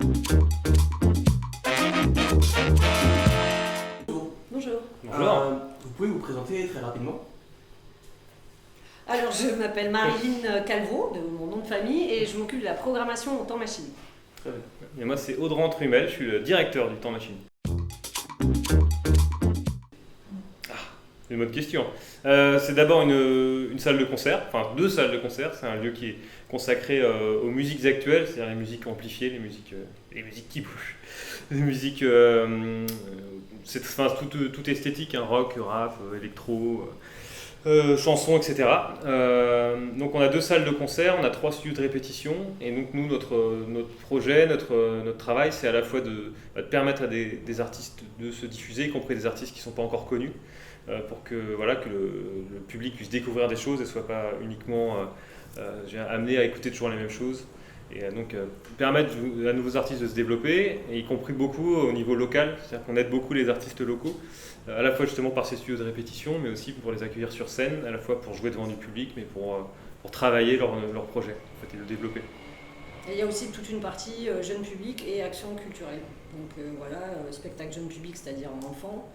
Bonjour. Bonjour. Vous pouvez vous présenter très rapidement? Alors, je m'appelle Marilyn Calvaux, de mon nom de famille, et je m'occupe de la programmation au temps machine. Très bien. Et moi, c'est Audran Trumel, je suis le directeur du Temps Machine. Une bonne question. C'est d'abord une salle de concert, enfin 2 salles de concert. C'est un lieu qui est consacré aux musiques actuelles, c'est-à-dire les musiques amplifiées, les musiques qui bougent, les musiques, toute esthétique, hein, rock, rap, électro, chansons, etc. Donc on a 2 salles de concert, on a 3 studios de répétition, et donc nous, notre projet, notre travail, c'est à la fois de permettre à des artistes de se diffuser, y compris des artistes qui ne sont pas encore connus, pour que le public puisse découvrir des choses et ne soit pas uniquement amené à écouter toujours les mêmes choses. Et donc permettre à nouveaux artistes de se développer, et y compris beaucoup au niveau local, c'est-à-dire qu'on aide beaucoup les artistes locaux, à la fois justement par ces studios de répétition, mais aussi pour les accueillir sur scène, à la fois pour jouer devant du public, mais pour travailler leur projet en fait, et le développer. Et il y a aussi toute une partie jeune public et action culturelle. Donc spectacle jeune public, c'est-à-dire enfants,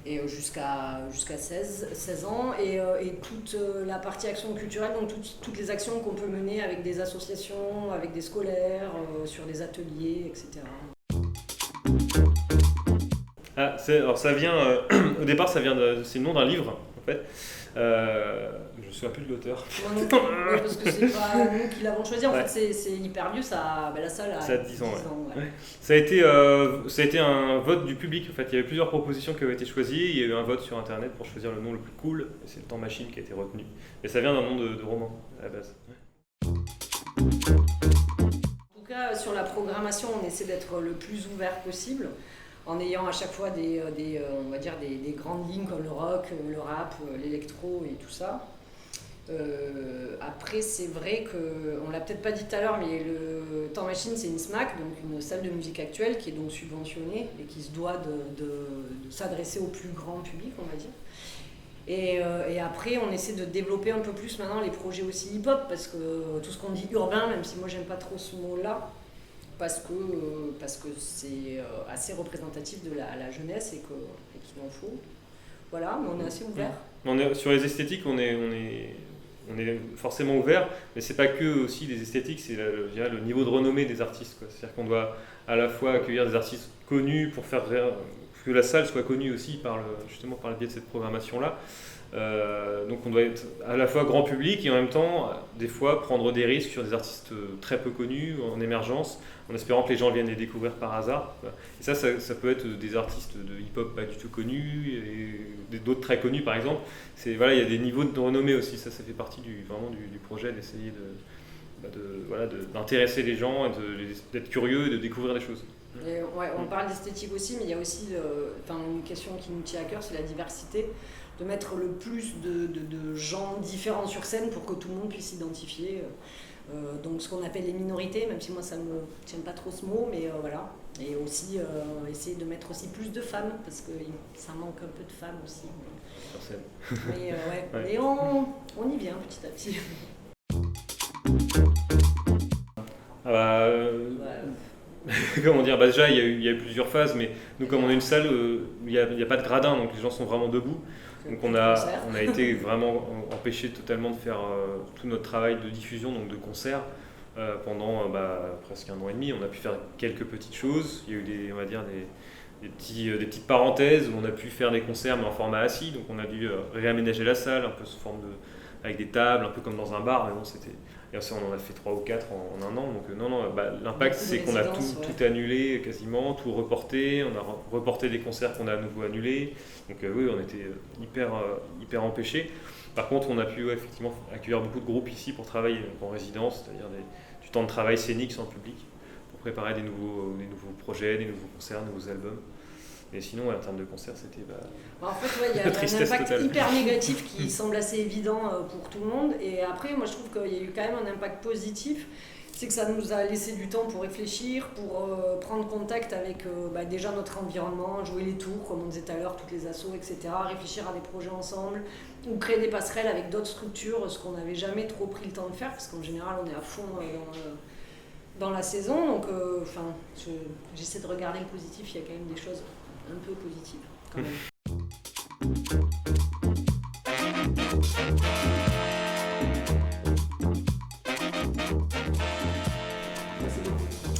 et jusqu'à 16 ans, et toute la partie action culturelle, donc toutes les actions qu'on peut mener avec des associations, avec des scolaires, sur des ateliers, etc. Alors ça vient, au départ c'est le nom d'un livre en fait. Je me souviens plus de l'auteur. Non, parce que c'est pas nous qui l'avons choisi, en fait c'est hyper vieux, la salle a 10 ans. Ouais. Ça a été un vote du public en fait, il y avait plusieurs propositions qui avaient été choisies, il y a eu un vote sur internet pour choisir le nom le plus cool, et c'est le Temps Machine qui a été retenu. Et ça vient d'un nom de roman à la base. En tout cas, sur la programmation, on essaie d'être le plus ouvert possible, en ayant à chaque fois des grandes lignes comme le rock, le rap, l'électro et tout ça. Après, c'est vrai qu'on ne l'a peut-être pas dit tout à l'heure, mais le Temps Machine, c'est une SMAC, donc une salle de musique actuelle qui est donc subventionnée et qui se doit de s'adresser au plus grand public, on va dire. Et après, on essaie de développer un peu plus maintenant les projets aussi hip-hop, parce que tout ce qu'on dit urbain, même si moi j'aime pas trop ce mot-là, parce que c'est assez représentatif de la jeunesse et qu'il en faut. Voilà, mais on est assez ouvert. Sur les esthétiques, on est forcément ouvert, mais c'est pas que aussi les esthétiques, c'est le niveau de renommée des artistes, quoi. C'est-à-dire qu'on doit à la fois accueillir des artistes connus pour faire que la salle soit connue aussi justement par le biais de cette programmation-là. Donc on doit être à la fois grand public et en même temps, des fois, prendre des risques sur des artistes très peu connus, en émergence, en espérant que les gens viennent les découvrir par hasard. Et ça peut être des artistes de hip-hop pas du tout connus, et d'autres très connus par exemple. Il y a des niveaux de renommée aussi, ça fait partie du projet d'essayer d'intéresser les gens, et d'être curieux et de découvrir des choses. Et on parle d'esthétique aussi, mais il y a aussi une question qui nous tient à cœur, c'est la diversité. De mettre le plus de gens différents sur scène pour que tout le monde puisse s'identifier. Donc ce qu'on appelle les minorités, même si moi ça me tient pas trop ce mot, mais voilà. Et aussi essayer de mettre aussi plus de femmes, parce que ça manque un peu de femmes aussi. Sur scène. Mais et on y vient petit à petit. Comment dire, déjà il y a eu plusieurs phases, mais nous comme on est une salle, il n'y a pas de gradin, donc les gens sont vraiment debout. Donc on a été vraiment empêché totalement de faire tout notre travail de diffusion, donc de concert, pendant presque 1 an et demi. On a pu faire quelques petites choses, il y a eu des petites parenthèses où on a pu faire des concerts mais en format assis, donc on a dû réaménager la salle un peu sous forme avec des tables, un peu comme dans un bar, mais bon c'était... Et aussi, on en a fait 3 ou 4 en 1 an, donc l'impact c'est qu'on a tout annulé quasiment, tout reporté, on a reporté des concerts qu'on a à nouveau annulés, donc oui, on était hyper empêchés. Par contre, on a pu effectivement accueillir beaucoup de groupes ici pour travailler en résidence, c'est-à-dire du temps de travail scénique sans public, pour préparer des nouveaux projets, des nouveaux concerts, des nouveaux albums. Et sinon, en termes de concert, c'était en fait, il y a un impact totale. Hyper négatif qui semble assez évident pour tout le monde. Et après, moi, je trouve qu'il y a eu quand même un impact positif. C'est que ça nous a laissé du temps pour réfléchir, pour prendre contact avec déjà notre environnement, jouer les tours, comme on disait tout à l'heure, toutes les assos, etc. Réfléchir à des projets ensemble, ou créer des passerelles avec d'autres structures, ce qu'on n'avait jamais trop pris le temps de faire, parce qu'en général, on est à fond dans la saison. Donc, j'essaie de regarder le positif. Il y a quand même des choses un peu positives. Quand même.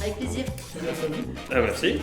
Avec plaisir. Ah, merci.